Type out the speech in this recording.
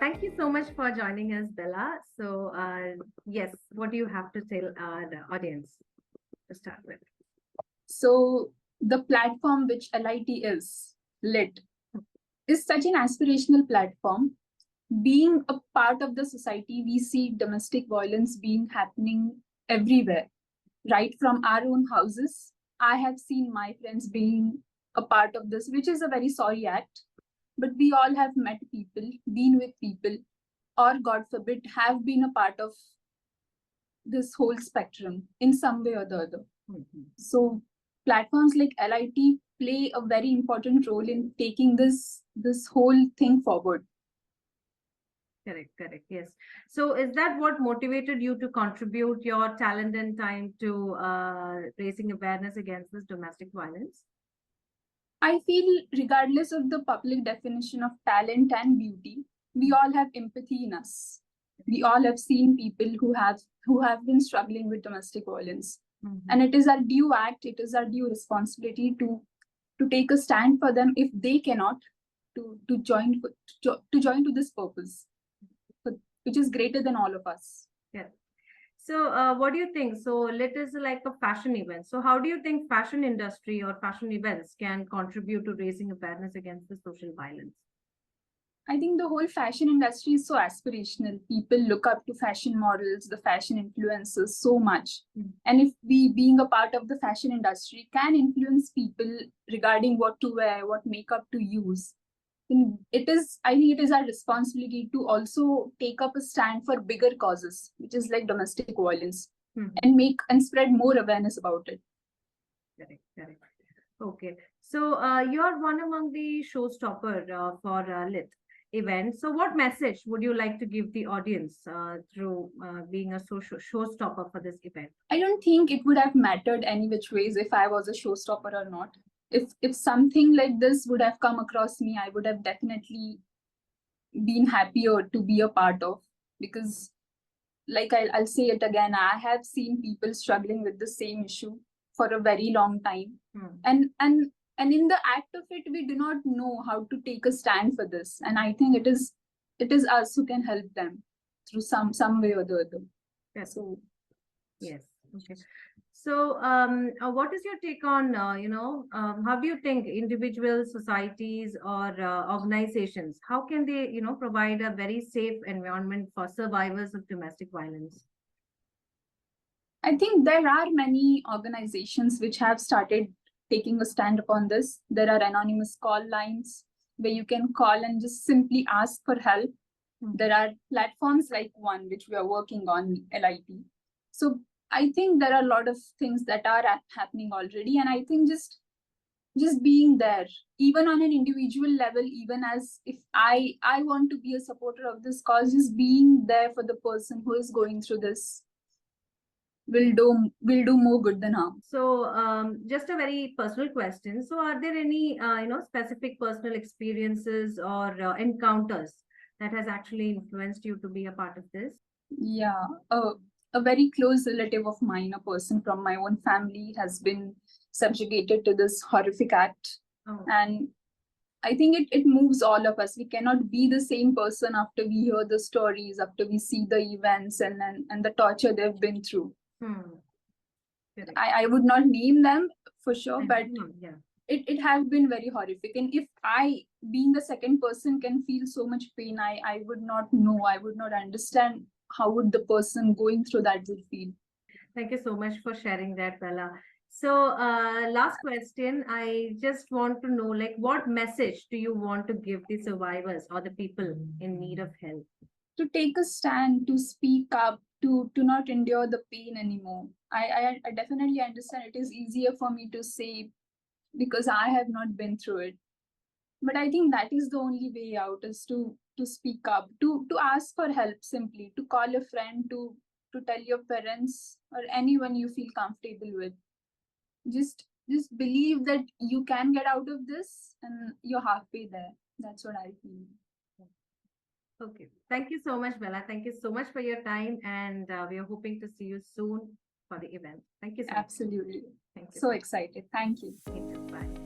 Thank you so much for joining us, Bella. So, yes, what do you have to tell the audience to start with? So the platform which LIT is, LIT, is such an aspirational platform. Being a part of the society, we see domestic violence being happening everywhere, right from our own houses. I have seen my friends being a part of this, which is a very sorry act. But we all have met people, been with people, or God forbid, have been a part of this whole spectrum in some way or the other. So platforms like LIT play a very important role in taking this whole thing forward. Correct. Yes. So, is that what motivated you to contribute your talent and time to raising awareness against this domestic violence? I feel regardless of the public definition of talent and beauty, we all have empathy in us. We all have seen people who have been struggling with domestic violence. And it is our due act, it is our due responsibility to take a stand for them if they cannot, to join to this purpose, which is greater than all of us. Yeah. So, what do you think? So, LIT is like a fashion event. So, how do you think fashion industry or fashion events can contribute to raising awareness against the social violence? I think the whole fashion industry is so aspirational. People look up to fashion models, the fashion influencers so much. And if we, being a part of the fashion industry, can influence people regarding what to wear, what makeup to use, then I think it is our responsibility to also take up a stand for bigger causes, which is like domestic violence, and spread more awareness about it. Correct. Okay. So, you are one among the showstopper for LIT event. So, what message would you like to give the audience through being a showstopper for this event? I don't think it would have mattered any which ways if I was a showstopper or not. If something like this would have come across me, I would have definitely been happier to be a part of, because like I'll say it again, I have seen people struggling with the same issue for a very long time. And in the act of it, we do not know how to take a stand for this. And I think it is us who can help them through some way or the other. Yes. So yes. Okay. So, what is your take on, how do you think individuals, societies, or organizations, how can they, provide a very safe environment for survivors of domestic violence? I think there are many organizations which have started taking a stand upon this. There are anonymous call lines where you can call and just simply ask for help. There are platforms like one which we are working on, LIT. So I think there are a lot of things that are happening already. And I think just being there, even on an individual level, even as if I want to be a supporter of this cause, just being there for the person who is going through this will do more good than harm. So, just a very personal question. So, are there any specific personal experiences or encounters that has actually influenced you to be a part of this? Yeah, a very close relative of mine, a person from my own family, has been subjugated to this horrific act. And I think it moves all of us. We cannot be the same person after we hear the stories, after we see the events and the torture they've been through. I would not name them for sure, but it has been very horrific. And if I, being the second person, can feel so much pain, I would not know, I would not understand how would the person going through that will feel. Thank you so much for sharing that, Bella. So, last question, I just want to know, like, what message do you want to give the survivors or the people in need of help? To take a stand, to speak up, to not endure the pain anymore. I definitely understand it is easier for me to say because I have not been through it. But I think that is the only way out, is to speak up, to ask for help, simply to call a friend, to tell your parents or anyone you feel comfortable with. Just believe that you can get out of this and you're halfway there. That's what I feel. Okay. Thank you so much, Bella. Thank you so much for your time. And we are hoping to see you soon for the event. Thank you so much. Absolutely. Thank you. So excited. Thank you. Bye.